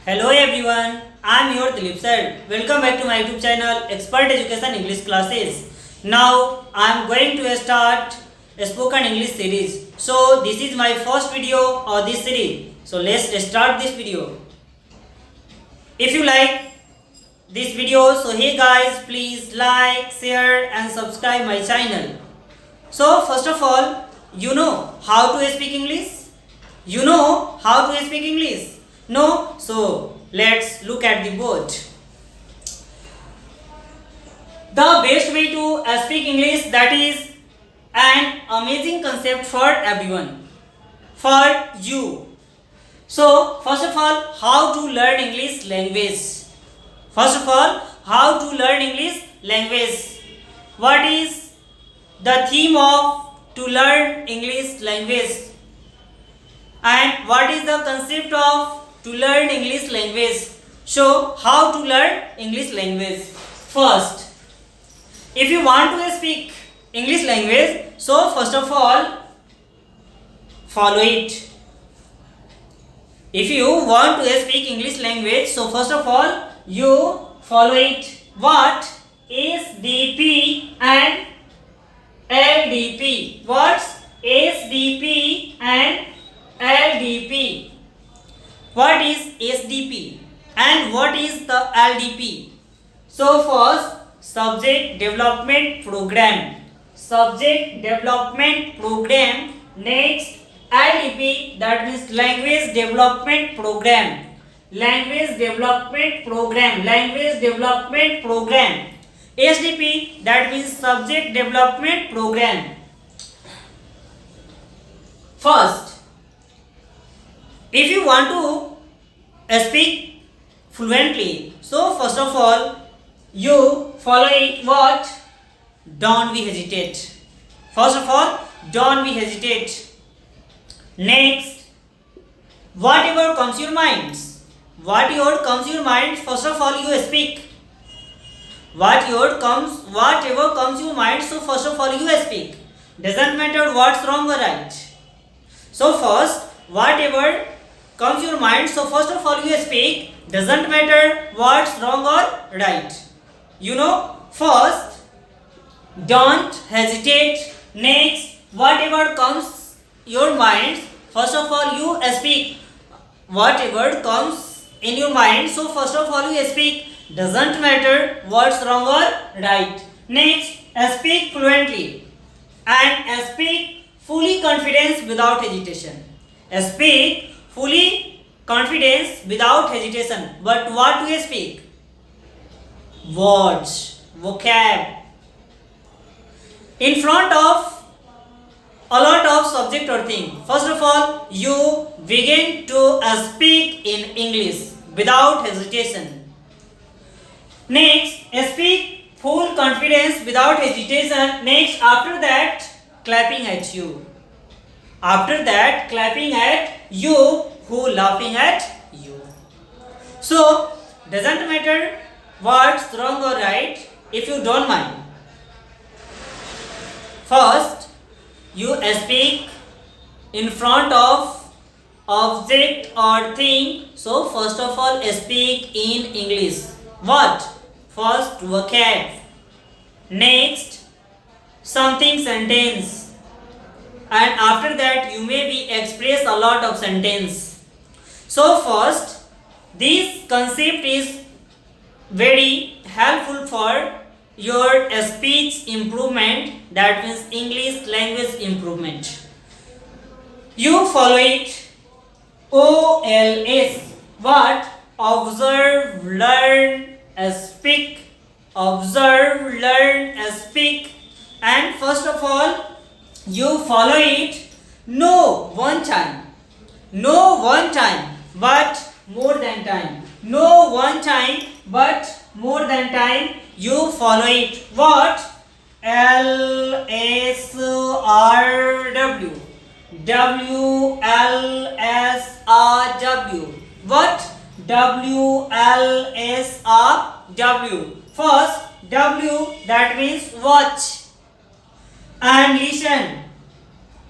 Hello everyone, I am your Dilip sir. Welcome back to my YouTube channel Expert Education English Classes. Now I am going to start a spoken English series. So this is my first video of this series. So let's start this video. If you like this video, so hey guys, please like, share and subscribe my channel. So first of all, you know how to speak English? You know how to speak English? No? So let's look at the board. The best way to speak English, that is an amazing concept for everyone, for you. So first of all, how to learn English language? First of all, how to learn English language? What is the theme of to learn English language? And what is the concept of to learn English language? So how to learn English language? First, if you want to speak English language, so first of all, follow it. If you want to speak English language, so first of all, you follow it. What? SDP and LDP. What's SDP and LDP? What is SDP and what is the LDP? So first, subject development program. Subject development program. Next, LDP, that means language development program. Language development program. Language development program. SDP, that means subject development program. First, if you want to speak fluently, so first of all, you follow it. What? Don't be hesitate. First of all, don't be hesitate. Next, whatever comes your minds, whatever comes your mind, first of all you speak. Whatever comes your mind, so first of all you speak. Doesn't matter what's wrong or right. So first, whatever comes your mind, so first of all you speak. Doesn't matter what's wrong or right. You know, first, don't hesitate. Next, whatever comes your mind, first of all you speak. Whatever comes in your mind, so first of all you speak. Doesn't matter what's wrong or right. Next, speak fluently and speak fully confidence without hesitation. Speak fully confidence without hesitation. But what do you speak? Words, vocab. In front of a lot of subject or thing. First of all, you begin to speak in English without hesitation. Next, speak full confidence without hesitation. Next, after that, clapping at you. After that, clapping at you who laughing at you. So, doesn't matter what's wrong or right, if you don't mind. First, you speak in front of object or thing. So, first of all, speak in English. What? First, vocab. Next, something sentence. And after that, you may be express a lot of sentence. So first, this concept is very helpful for your speech improvement, that means English language improvement. You follow it. OLS. What? Observe, learn, speak. Observe, learn, speak. And first of all, you follow it. No one time. No one time, but more than time. No one time, but more than time. You follow it. What? LSRW. WLSRW. What? WLSRW. First, W, that means watch and listen.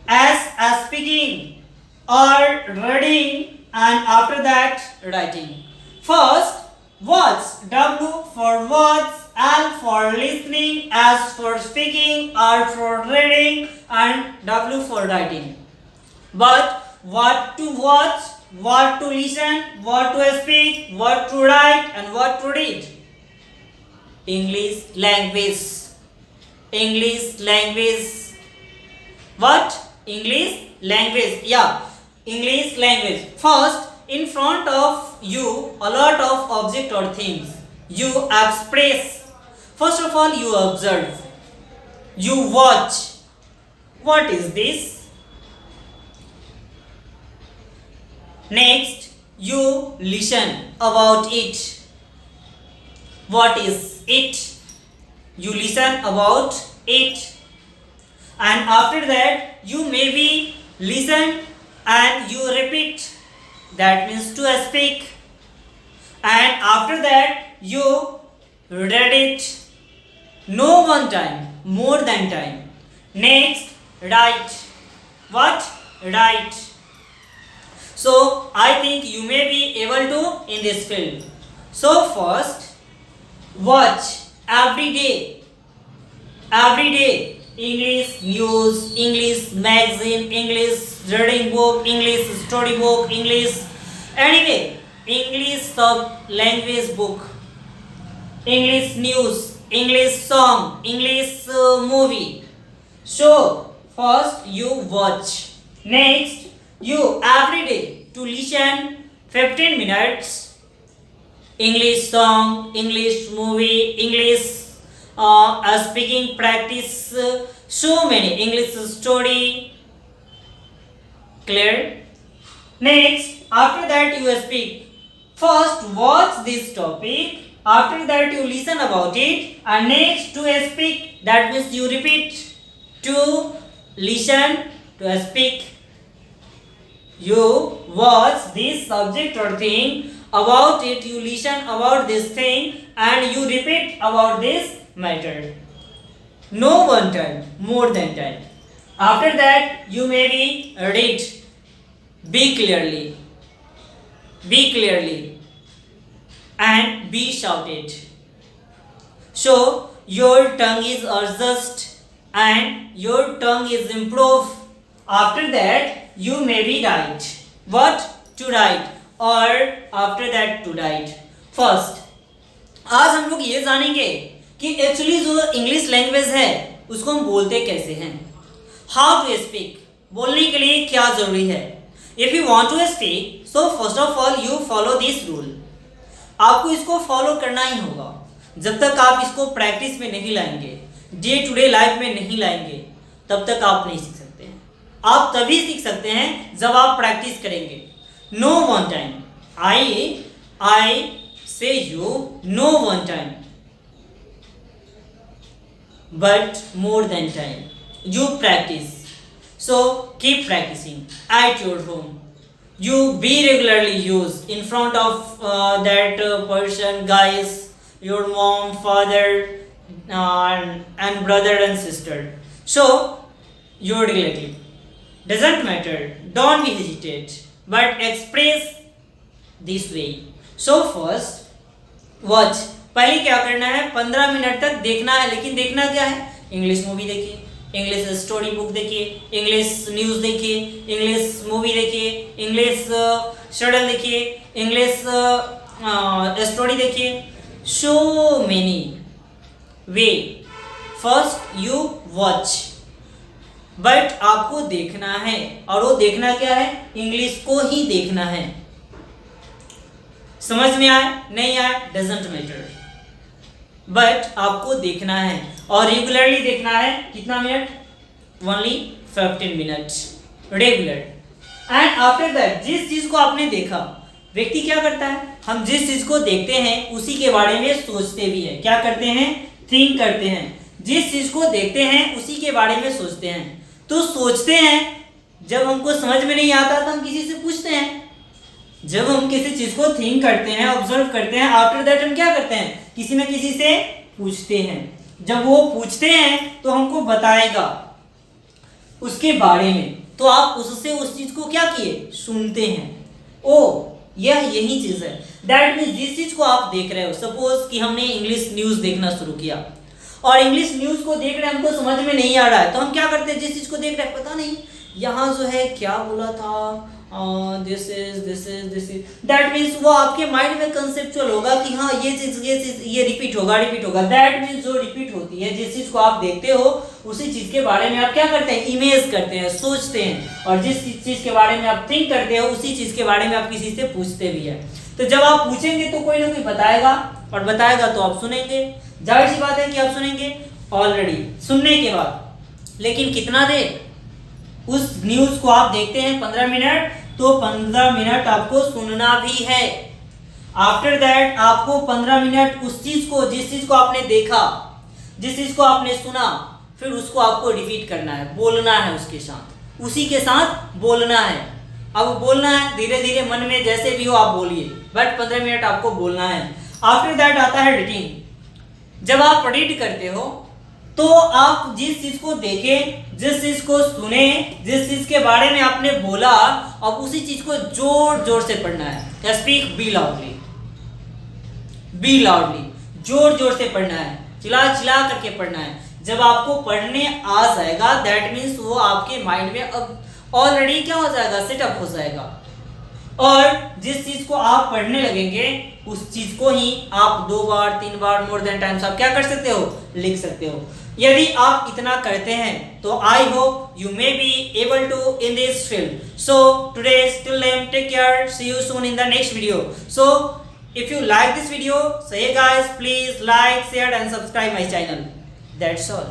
As speaking or reading, and after that writing. First, watch. W for watch, L for listening, S for speaking, R for reading, and W for writing. But what to watch, what to listen, what to speak, what to write, and what to read? English language. English language. What? English language. Yeah, English language. First, in front of you, a lot of object or things. You express. First of all, you observe. You watch. What is this? Next, you listen about it. What is it? You listen about it. And after that, you maybe listen and you repeat. That means to speak. And after that, you read it. No one time, more than time. Next, write. What? Write. So, I think you may be able to in this field. So, first, watch every day. Every day. English news, English magazine, English reading book, English story book, English anyway, English sub language book, English news, English song, English movie. So first you watch. Next you every day to listen 15 minutes English song, English movie, English speaking practice, so many English story. Clear? Next, after that you speak. First watch this topic, after that you listen about it, and next to speak. That means you repeat. To listen, to speak. You watch this subject or thing, about it you listen about this thing, and you repeat about this matter. No one time, more than time. After that, you maybe read. Be clearly. Be clearly. And be shouted. So, your tongue is adjust and your tongue is improved. After that, you maybe write. What? To write. Or after that to write. First, आज हम लोग ये जानेंगे कि actually जो English language है उसको हम बोलते कैसे हैं. हाउ टू स्पीक, बोलने के लिए क्या जरूरी है. If you want to speak, so first of all you follow this rule. आपको इसको फॉलो करना ही होगा. जब तक आप इसको प्रैक्टिस में नहीं लाएंगे, डे टू डे लाइफ में नहीं लाएंगे, तब तक आप नहीं सीख सकते हैं. आप तभी सीख सकते हैं जब आप प्रैक्टिस करेंगे. No one time. I say you, no one time, but more than time. You practice. So keep practicing at your home. You be regularly used in front of that person, guys, your mom, father, and brother and sister. So you regularly. Doesn't matter. Don't be hesitate, but express this way. So first, watch. पहले क्या करना है, 15 minute तक देखना है. लेकिन देखना क्या है? इंग्लिश मूवी देखिए, इंग्लिश स्टोरी बुक देखिए, इंग्लिश न्यूज़ देखिए, इंग्लिश मूवी देखिए, इंग्लिश शेड्यूल देखिए, इंग्लिश स्टोरी देखिए. So many way. First you watch, but आपको देखना है. और वो देखना क्या है? इंग्लिश को ही देखना है. समझ में आया? नहीं आया? डजंट मैटर, बट आपको देखना है. और रेगुलरली देखना है. कितना minute? Only 15 minutes regular. And after that, जिस चीज को आपने देखा, व्यक्ति क्या करता है? हम जिस चीज को देखते हैं उसी के बारे में सोचते भी हैं. क्या करते हैं? थिंक करते हैं. जिस चीज को देखते हैं उसी के बारे में सोचते हैं. तो सोचते हैं, जब हमको समझ में नहीं आता तो हम किसी से पूछते हैं. जब हम किसी चीज को थिंक करते हैं, ऑब्जर्व करते हैं, आफ्टर दैट हम क्या करते हैं? किसी न किसी से पूछते हैं. जब वो पूछते हैं तो हमको बताएगा उसके बारे में. तो आप उससे उस चीज को क्या किए? सुनते हैं. ओ यही चीज है. दैट मीन्स जिस चीज को आप देख रहे हो, सपोज कि हमने इंग्लिश न्यूज देखना शुरू किया और इंग्लिश न्यूज को देख रहे हैं, हमको समझ में नहीं आ रहा है, तो हम क्या करते हैं, जिस चीज को देख रहे हैं पता नहीं यहाँ जो है क्या बोला था, दिस इज दैट मीन्स वो आपके माइंड में कंसेप्चुअल होगा कि हाँ ये चीज ये रिपीट होगा। दैट मीन्स जो रिपीट होती है, जिस चीज को आप देखते हो उसी चीज के बारे में आप क्या करते हैं, इमेज करते हैं, सोचते हैं, और जिस चीज के बारे में आप थिंक करते हो उसी चीज के बारे में आप किसी से पूछते भी है। तो जब आप पूछेंगे तो कोई ना कोई बताएगा, और बताएगा तो आप सुनेंगे, जाहिर सी बात है कि आप सुनेंगे ऑलरेडी सुनने के बाद। लेकिन कितना देर, उस न्यूज को आप देखते हैं 15 मिनट, तो 15 मिनट आपको सुनना भी है। आफ्टर दैट आपको 15 मिनट उस चीज को, जिस चीज को आपने देखा, जिस चीज को आपने सुना, फिर उसको आपको रिपीट करना है, बोलना है, उसके साथ, उसी के साथ बोलना है। अब बोलना है धीरे धीरे, मन में जैसे भी हो आप बोलिए, बट 15 मिनट आपको बोलना है। आफ्टर दैट आता है रीडिंग। जब आप रीड करते हो तो आप जिस चीज को देखें, जिस चीज को सुने, जिस चीज के बारे में आपने बोला, अब उसी चीज को जोर जोर से पढ़ना है। स्पीक बी लाउडली, जोर जोर से पढ़ना है, चिल्ला चिल्ला करके पढ़ना है। जब आपको पढ़ने आ जाएगा, दैट मीन्स वो आपके माइंड में अब ऑलरेडी क्या हो जाएगा, सेटअप हो जाएगा, और जिस चीज को आप पढ़ने लगेंगे उस चीज को ही आप 2 बार 3 बार मोर देन टाइम्स आप क्या कर सकते हो, लिख सकते हो। यदि आप इतना करते हैं तो I hope you may be able to in this field. So today till then take care, see you soon in the next video. So if you like this video, say guys please like, share and subscribe my channel. That's all.